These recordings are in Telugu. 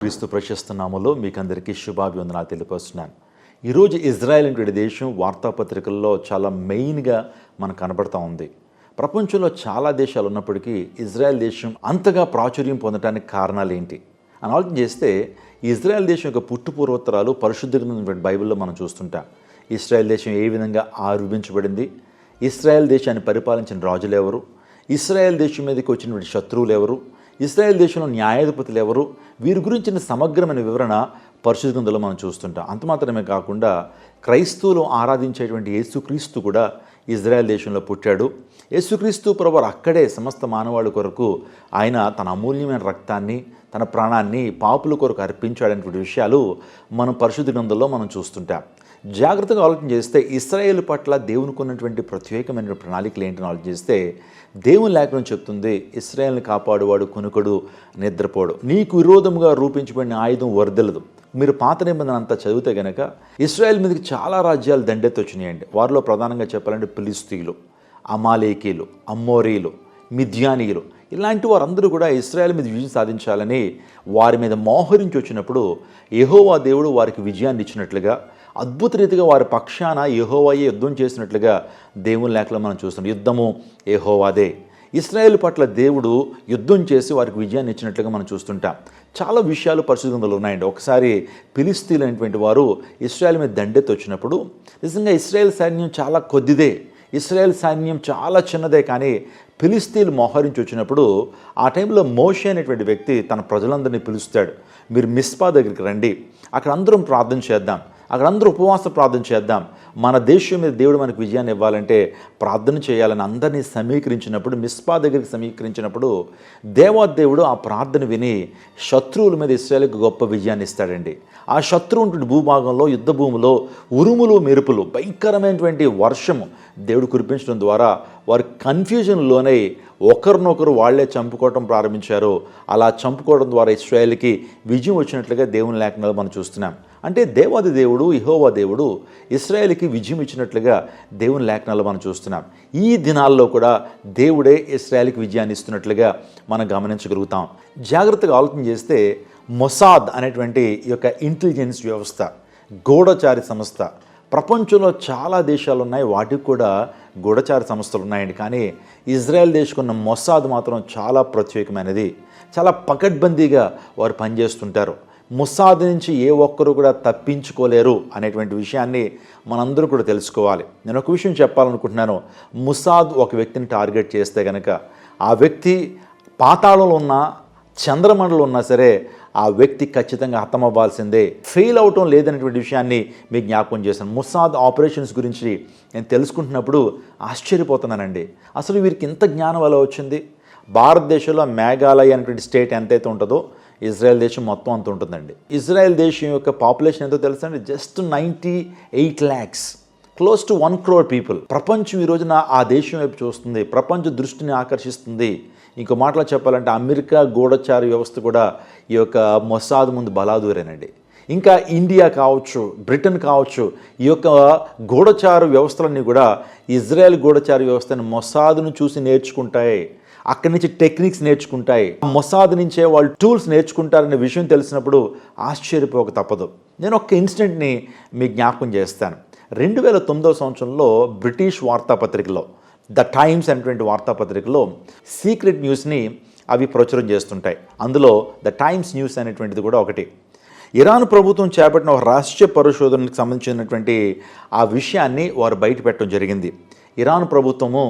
క్రీస్తు ప్రశస్త నామములో మీకందరికీ శుభాభివందనాలు తెలియపరుస్తున్నాను. ఈరోజు ఇజ్రాయెల్ అనే దేశం వార్తాపత్రికల్లో చాలా మెయిన్గా మనకు కనబడతా ఉంది. ప్రపంచంలో చాలా దేశాలు ఉన్నప్పటికీ ఇజ్రాయెల్ దేశం అంతగా ప్రాచుర్యం పొందడానికి కారణాలు ఏంటి అని ఆలోచన చేస్తే, ఇజ్రాయెల్ దేశం యొక్క పుట్టుపూర్వోత్తరాలు పరిశుద్ధ గ్రంథం బైబిల్లో మనం చూస్తుంటాం. ఇజ్రాయెల్ దేశం ఏ విధంగా ఆవిర్భించబడింది, ఇజ్రాయెల్ దేశాన్ని పరిపాలించిన రాజులు ఎవరు, ఇజ్రాయెల్ దేశం మీదకి వచ్చినటువంటి శత్రువులు ఎవరు, ఇజ్రాయెల్ దేశంలో న్యాయాధిపతులు ఎవరు, వీరి గురించిన సమగ్రమైన వివరణ పరిశుద్ధ గ్రంథంలో మనం చూస్తుంటాం. అంత మాత్రమే కాకుండా క్రైస్తవులు ఆరాధించేటువంటి యేసుక్రీస్తు కూడా ఇజ్రాయెల్ దేశంలో పుట్టాడు. యేసుక్రీస్తు ప్రభువు అక్కడే సమస్త మానవాళి కొరకు ఆయన తన అమూల్యమైన రక్తాన్ని, తన ప్రాణాన్ని పాపుల కొరకు అర్పించాడనేటువంటి విషయాలు మనం పరిశుద్ధ గ్రంథంలో మనం చూస్తుంటాం. జాగ్రత్తగా ఆలోచన చేస్తే ఇశ్రాయేలు పట్ల దేవునికి ఉన్నటువంటి ప్రత్యేకమైన ప్రణాళికలు ఏంటని ఆలోచన చేస్తే, దేవుని లేఖనం చెప్తుంది, ఇశ్రాయేల్ని కాపాడువాడు కునుకడు నిద్రపోడు, నీకు విరోధముగా రూపించబడిన ఆయుధం వర్దలదు. మీరు పాత నిబంధన అంతా చదివితే కనుక ఇశ్రాయేల్ మీదకి చాలా రాజ్యాలు దండెత్తి వచ్చినాయండి. వారిలో ప్రధానంగా చెప్పాలంటే ఫిలిస్తీయులు, అమాలేకీలు, అమ్మోరీలు, మిద్యానీయులు, ఇలాంటి వారందరూ కూడా ఇశ్రాయేల్ మీద విజయం సాధించాలని వారి మీద మోహరించి వచ్చినప్పుడు యెహోవా దేవుడు వారికి విజయాన్ని ఇచ్చినట్లుగా, అద్భుత రీతిగా వారి పక్షాన యెహోవాయే యుద్ధం చేసినట్లుగా దేవుని లేఖలో మనం చూస్తున్నాం. యుద్ధము యెహోవాదే. ఇశ్రాయేల్ పట్ల దేవుడు యుద్ధం చేసి వారికి విజయాన్ని ఇచ్చినట్లుగా మనం చూస్తుంటాం. చాలా విషయాలు పరిశుద్ధ గ్రంథంలో ఉన్నాయండి. ఒకసారి ఫిలిస్తీయులు అనేటువంటి వారు ఇశ్రాయేల్ మీద దండెత్తి వచ్చినప్పుడు, నిజంగా ఇశ్రాయేల్ సైన్యం చాలా కొద్దిదే, ఇశ్రాయేల్ సైన్యం చాలా చిన్నదే, కానీ ఫిలిస్తీయులు మోహరించి వచ్చినప్పుడు ఆ టైంలో మోషే అనేటువంటి వ్యక్తి తన ప్రజలందరినీ పిలుస్తాడు. మీరు మిస్పా దగ్గరికి రండి, అక్కడ అందరం ప్రార్థన చేద్దాం, అక్కడ అందరూ ఉపవాస ప్రార్థన చేద్దాం, మన దేశం మీద దేవుడు మనకు విజయాన్ని ఇవ్వాలంటే ప్రార్థన చేయాలని అందరినీ సమీకరించినప్పుడు, మిస్పా దగ్గరికి సమీకరించినప్పుడు దేవాదేవుడు ఆ ప్రార్థన విని శత్రువుల మీద ఇశ్రాయేలుకు గొప్ప విజయాన్ని ఇస్తాడండి. ఆ శత్రువు ఉంటున్న భూభాగంలో, యుద్ధ భూమిలో ఉరుములు మెరుపులు, భయంకరమైనటువంటి వర్షము దేవుడు కురిపించడం ద్వారా వారు కన్ఫ్యూజన్లోనే ఒకరినొకరు వాళ్లే చంపుకోవడం ప్రారంభించారు. అలా చంపుకోవడం ద్వారా ఇశ్రాయేలుకి విజయం వచ్చినట్లుగా దేవుని లేఖనాలు మనం చూస్తున్నాం. అంటే దేవాది దేవుడు, యెహోవా దేవుడు ఇశ్రాయేలుకి విజయం ఇచ్చినట్లుగా దేవుని లేఖనాల్లో మనం చూస్తున్నాం. ఈ దినాల్లో కూడా దేవుడే ఇశ్రాయేలుకి విజయాన్ని ఇస్తున్నట్లుగా మనం గమనించగలుగుతాం. జాగ్రత్తగా ఆలోచన చేస్తే మొసాద్ అనేటువంటి ఈ యొక్క ఇంటెలిజెన్స్ వ్యవస్థ, గూఢచారి సంస్థ, ప్రపంచంలో చాలా దేశాలు ఉన్నాయి, వాటికి కూడా గూఢచారి సంస్థలు ఉన్నాయండి. కానీ ఇజ్రాయెల్ దేశకున్న మొసాద్ మాత్రం చాలా ప్రత్యేకమైనది. చాలా పకడ్బందీగా వారు పనిచేస్తుంటారు. మొసాద్ నుంచి ఏ ఒక్కరు కూడా తప్పించుకోలేరు అనేటువంటి విషయాన్ని మనందరూ కూడా తెలుసుకోవాలి. నేను ఒక విషయం చెప్పాలనుకుంటున్నాను. మొసాద్ ఒక వ్యక్తిని టార్గెట్ చేస్తే కనుక ఆ వ్యక్తి పాతాళంలో ఉన్నా, చంద్రమండలంలో ఉన్నా సరే ఆ వ్యక్తి ఖచ్చితంగా హతమవ్వాల్సిందే, ఫెయిల్ అవటం లేదనేటువంటి విషయాన్ని మీకు జ్ఞాపకం చేశాను. మొసాద్ ఆపరేషన్స్ గురించి నేను తెలుసుకుంటున్నప్పుడు ఆశ్చర్యపోతున్నానండి. అసలు వీరికి ఇంత జ్ఞానం ఎలా వచ్చింది? భారతదేశంలో మేఘాలయ అనేటువంటి స్టేట్ ఎంతైతే ఉంటుందో ఇజ్రాయెల్ దేశం మొత్తం అంత ఉంటుందండి. ఇజ్రాయెల్ దేశం యొక్క పాపులేషన్ ఎంతో తెలుసా అండి? Just 98 lakhs, close to 1 crore people. ప్రపంచం ఈ రోజున ఆ దేశం వైపు చూస్తుంది, ప్రపంచ దృష్టిని ఆకర్షిస్తుంది. ఇంకో మాటలో చెప్పాలంటే అమెరికా గూఢచారి వ్యవస్థ కూడా ఈ యొక్క మొసాద్ ముందు బలాదూరేనండి. ఇంకా ఇండియా కావచ్చు, బ్రిటన్ కావచ్చు, ఈ యొక్క గూఢచారు వ్యవస్థలన్నీ కూడా ఇజ్రాయెల్ గూఢచారి వ్యవస్థను మొసాద్ను చూసి నేర్చుకుంటాయి, అక్కడి నుంచి టెక్నిక్స్ నేర్చుకుంటాయి, మొసాద్ నుంచే వాళ్ళు టూల్స్ నేర్చుకుంటారనే విషయం తెలిసినప్పుడు ఆశ్చర్యపోక తప్పదు. నేను ఒక ఇన్సిడెంట్ని మీకు జ్ఞాపకం చేస్తాను. 2009 సంవత్సరంలో బ్రిటిష్ వార్తాపత్రికలో ద టైమ్స్ అనేటువంటి వార్తాపత్రికలో సీక్రెట్ న్యూస్ని అవి ప్రచురం చేస్తుంటాయి. అందులో ద టైమ్స్ న్యూస్ అనేటువంటిది కూడా ఒకటి. ఇరాన్ ప్రభుత్వం చేపట్టిన ఒక రహస్య పరిశోధనకు సంబంధించినటువంటి ఆ విషయాన్ని వారు బయట పెట్టడం జరిగింది. ఇరాన్ ప్రభుత్వము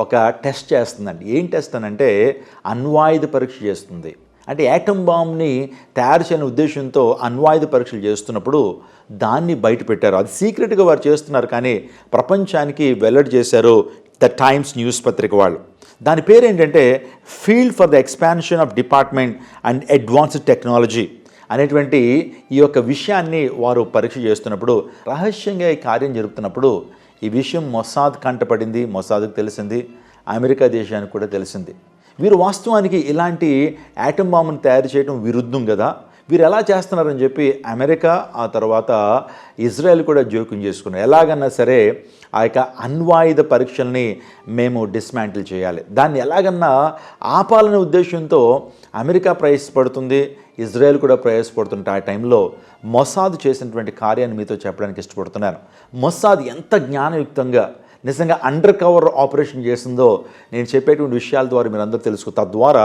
ఒక టెస్ట్ చేస్తుందండి. ఏం టెస్ట్ అనంటే అణ్వాయుధ పరీక్ష చేస్తుంది. అంటే యాటమ్ బాంబ్ని తయారు చేయని ఉద్దేశంతో అణ్వాయుధ పరీక్షలు చేస్తున్నప్పుడు దాన్ని బయట పెట్టారు. అది సీక్రెట్గా వారు చేస్తున్నారు, కానీ ప్రపంచానికి వెల్లడి చేశారు ద టైమ్స్ న్యూస్ పత్రిక వాళ్ళు. దాని పేరు ఏంటంటే field for the expansion of department and advanced technology అనేటువంటి ఈ యొక్క విషయాన్ని వారు పరీక్ష చేస్తున్నప్పుడు, రహస్యంగా ఈ కార్యం జరుపుతున్నప్పుడు ఈ విషయం మొసాద్ కంటపడింది, మొసాద్కి తెలిసింది, అమెరికా దేశానికి కూడా తెలిసింది. వీరు వాస్తవానికి ఇలాంటి యాటమ్ బాంబును తయారు చేయడం విరుద్ధం కదా, వీరు ఎలా చేస్తున్నారని చెప్పి అమెరికా ఆ తర్వాత ఇజ్రాయెల్ కూడా జోక్యం చేసుకున్నారు. ఎలాగన్నా సరే ఆ యొక్క అణ్వాయుధ పరీక్షల్ని మేము డిస్మాంటిల్ చేయాలి, దాన్ని ఎలాగన్నా ఆపాలనే ఉద్దేశంతో అమెరికా ప్రయాసపడుతుంది, ఇజ్రాయెల్ కూడా ప్రయాసపడుతుంటే ఆ టైంలో మొసాద్ చేసినటువంటి కార్యాన్ని మీతో చెప్పడానికి ఇష్టపడుతున్నాను. మొసాద్ ఎంత జ్ఞానయుక్తంగా నిజంగా అండర్ కవర్ ఆపరేషన్ చేసిందో నేను చెప్పేటువంటి విషయాల ద్వారా మీరు అందరూ తెలుసుకో, తద్వారా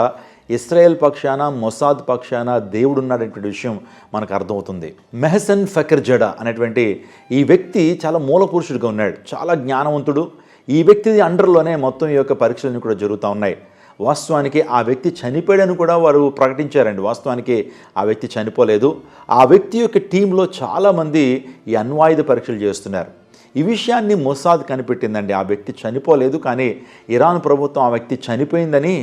ఇస్రాయేల్ పక్షాన మొసాద్ పక్షాన దేవుడు ఉన్నాడనేటువంటి విషయం మనకు అర్థమవుతుంది. మెహసన్ ఫకర్జడా అనేటువంటి ఈ వ్యక్తి చాలా మూల పురుషుడిగా ఉన్నాడు, చాలా జ్ఞానవంతుడు. ఈ వ్యక్తి అండర్లోనే మొత్తం ఈ యొక్క పరీక్షలన్నీ కూడా జరుగుతూ ఉన్నాయి. వాస్తవానికి ఆ వ్యక్తి చనిపోయాడని కూడా వారు ప్రకటించారండి. వాస్తవానికి ఆ వ్యక్తి చనిపోలేదు. ఆ వ్యక్తి యొక్క టీంలో చాలామంది ఈ అణ్వాయుధ పరీక్షలు చేస్తున్నారు. ఈ విషయాన్ని మొసాద్ కనిపెట్టిందండి. ఆ వ్యక్తి చనిపోలేదు, కానీ ఇరాన్ ప్రభుత్వం ఆ వ్యక్తి చనిపోయిందని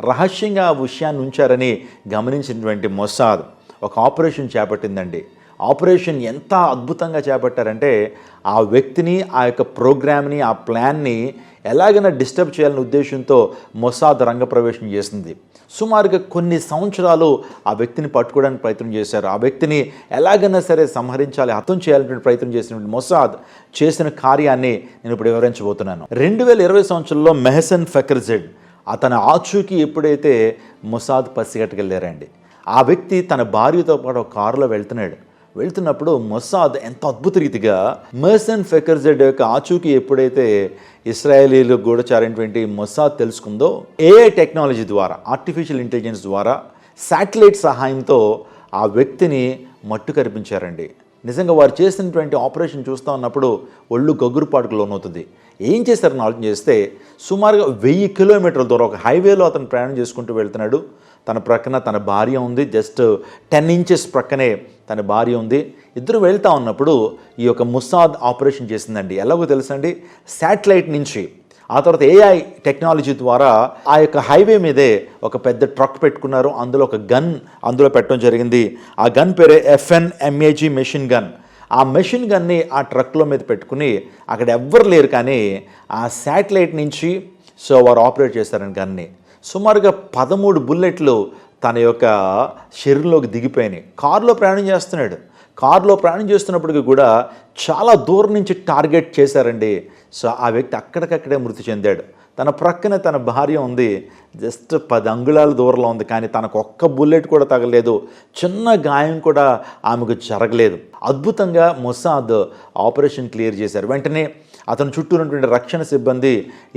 రహస్యంగా ఆ విషయాన్ని ఉంచారని గమనించినటువంటి మొసాద్ ఒక ఆపరేషన్ చేపట్టిందండి. ఆపరేషన్ ఎంత అద్భుతంగా చేపట్టారంటే ఆ వ్యక్తిని, ఆ యొక్క ప్రోగ్రామ్ని, ఆ ప్లాన్ని ఎలాగైనా డిస్టర్బ్ చేయాలనే ఉద్దేశంతో మొసాద్ రంగప్రవేశం చేసింది. సుమారుగా కొన్ని సంవత్సరాలు ఆ వ్యక్తిని పట్టుకోవడానికి ప్రయత్నం చేశారు. ఆ వ్యక్తిని ఎలాగైనా సరే సంహరించాలి, హతం చేయాలనే ప్రయత్నం చేసినటువంటి మొసాద్ చేసిన కార్యాన్ని నేను ఇప్పుడు వివరించబోతున్నాను. 2020 సంవత్సరంలో మెహసన్ ఫకర్జెడ్ అతని ఆచూకీ ఎప్పుడైతే మొసాద్ పసిగట్టగలిగారండి, ఆ వ్యక్తి తన భార్యతో పాటు ఒక కారులో వెళ్తున్నప్పుడు మొసాద్ ఎంత అద్భుత రీతిగా మెహసన్ ఫకర్జెడ్ యొక్క ఆచూకీ ఎప్పుడైతే ఇస్రాయేలీలు గూఢచారైనటువంటి మొసాద్ తెలుసుకుందో, ఏఐ టెక్నాలజీ ద్వారా, ఆర్టిఫిషియల్ ఇంటెలిజెన్స్ ద్వారా, శాటిలైట్ సహాయంతో ఆ వ్యక్తిని మట్టు కరిపించారండి. నిజంగా వారు చేసినటువంటి ఆపరేషన్ చూస్తూ ఉన్నప్పుడు ఒళ్ళు గగురుపాటుకు లోనవుతుంది. ఏం చేశారని ఆలోచన చేస్తే సుమారుగా 1000 కిలోమీటర్ల దూరం ఒక హైవేలో అతను ప్రయాణం చేసుకుంటూ వెళ్తున్నాడు. తన ప్రక్కన తన భార్య ఉంది, జస్ట్ 10 ఇంచెస్ ప్రక్కనే తన భార్య ఉంది. ఇద్దరు వెళ్తూ ఉన్నప్పుడు ఈ యొక్క మొసాద్ ఆపరేషన్ చేసిందండి. ఎలాగో తెలుసండి, శాటిలైట్ నుంచి ఆ తర్వాత ఏఐ టెక్నాలజీ ద్వారా ఆ యొక్క హైవే మీదే ఒక పెద్ద ట్రక్ పెట్టుకున్నారు. అందులో ఒక గన్ అందులో పెట్టడం జరిగింది. ఆ గన్ పేరే FNMAG మెషిన్ గన్. ఆ మెషిన్ గన్ని ఆ ట్రక్లో మీద పెట్టుకుని అక్కడ ఎవ్వరు లేరు, కానీ ఆ శాటిలైట్ నుంచి వారు ఆపరేట్ చేశారని గన్ని. సుమారుగా 13 బుల్లెట్లు తన యొక్క శరీరంలోకి దిగిపోయినాయి. కారులో ప్రయాణం చేస్తున్నప్పటికీ కూడా చాలా దూరం నుంచి టార్గెట్ చేశారండి. ఆ వ్యక్తి అక్కడికక్కడే మృతి చెందాడు. తన ప్రక్కనే తన భార్య ఉంది, జస్ట్ 10 అంగుళాల దూరంలో ఉంది, కానీ తనకు ఒక్క బుల్లెట్ కూడా తగలేదు, చిన్న గాయం కూడా ఆమెకు జరగలేదు. అద్భుతంగా మొసాద్ ఆపరేషన్ క్లియర్ చేశారు. వెంటనే అతని చుట్టూ ఉన్నటువంటి రక్షణ సిబ్బంది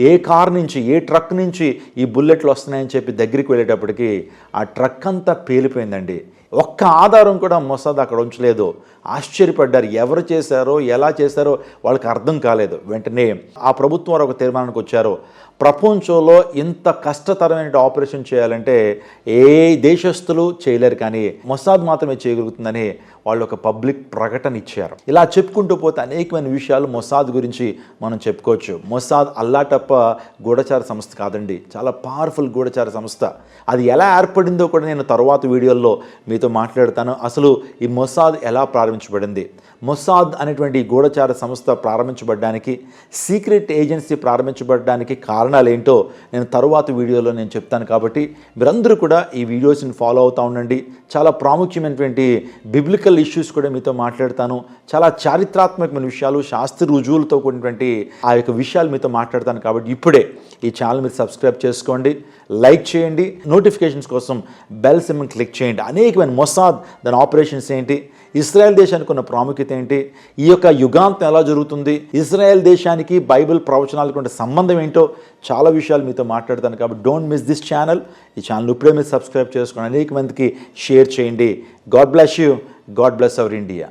ఏ కార్ నుంచి, ఏ ట్రక్ నుంచి ఈ బుల్లెట్లు వస్తున్నాయని చెప్పి దగ్గరికి వెళ్ళేటప్పటికి ఆ ట్రక్ అంతా పేలిపోయిందండి. ఒక్క ఆధారం కూడా మొసాద్ అక్కడ ఉంచలేదు. ఆశ్చర్యపడ్డారు. ఎవరు చేశారో, ఎలా చేశారో వాళ్ళకి అర్థం కాలేదు. వెంటనే ఆ ప్రభుత్వం వారు ఒక తీర్మానానికి వచ్చారు, ప్రపంచంలో ఇంత కష్టతరమైన ఆపరేషన్ చేయాలంటే ఏ దేశస్తులు చేయలేరు, కానీ మొసాద్ మాత్రమే చేయగలుగుతుందని వాళ్ళు ఒక పబ్లిక్ ప్రకటన ఇచ్చారు. ఇలా చెప్పుకుంటూ పోతే అనేకమైన విషయాలు మొసాద్ గురించి మనం చెప్పుకోవచ్చు. మొసాద్ అల్లాటప్ప గూఢచార సంస్థ కాదండి, చాలా పవర్ఫుల్ గూఢచార సంస్థ. అది ఎలా ఏర్పడిందో కూడా నేను తర్వాత వీడియోల్లో మీతో మాట్లాడతాను. అసలు ఈ మొసాద్ ఎలా ప్రారంభించబడింది, మొసాద్ అనేటువంటి గూఢచార సంస్థ ప్రారంభించబడడానికి, సీక్రెట్ ఏజెన్సీ ప్రారంభించబడడానికి కారణాలు ఏంటో నేను తరువాత వీడియోలో నేను చెప్తాను. కాబట్టి మీరందరూ కూడా ఈ వీడియోస్ని ఫాలో అవుతూ ఉండండి. చాలా ప్రాముఖ్యమైనటువంటి బిబ్లికల్ ఇష్యూస్ కూడా మీతో మాట్లాడతాను. చాలా చారిత్రాత్మకమైన విషయాలు, శాస్త్ర రుజువులతో కూడినటువంటి ఆ యొక్క విషయాలు మీతో మాట్లాడతాను. కాబట్టి ఇప్పుడే ఈ ఛానల్ మీరు సబ్స్క్రైబ్ చేసుకోండి, లైక్ చేయండి, నోటిఫికేషన్స్ కోసం బెల్ సింబల్ క్లిక్ చేయండి. అనేకమైన మొసాద్ దాని ఆపరేషన్స్ ఏంటి, ఇజ్రాయెల్ దేశానికి ఉన్న ప్రాముఖ్యత ఏంటి, ఈ యొక్క యుగాంతం ఎలా జరుగుతుంది, ఇజ్రాయెల్ దేశానికి బైబిల్ ప్రవచనాలకు ఉన్న సంబంధం ఏంటో చాలా విషయాలు మీతో మాట్లాడతాను. కాబట్టి డోంట్ మిస్ దిస్ ఛానల్. ఈ ఛానల్ ఇప్పుడే మీరు సబ్స్క్రైబ్ చేసుకోండి, అనేక మందికి షేర్ చేయండి. God bless you, God bless our India.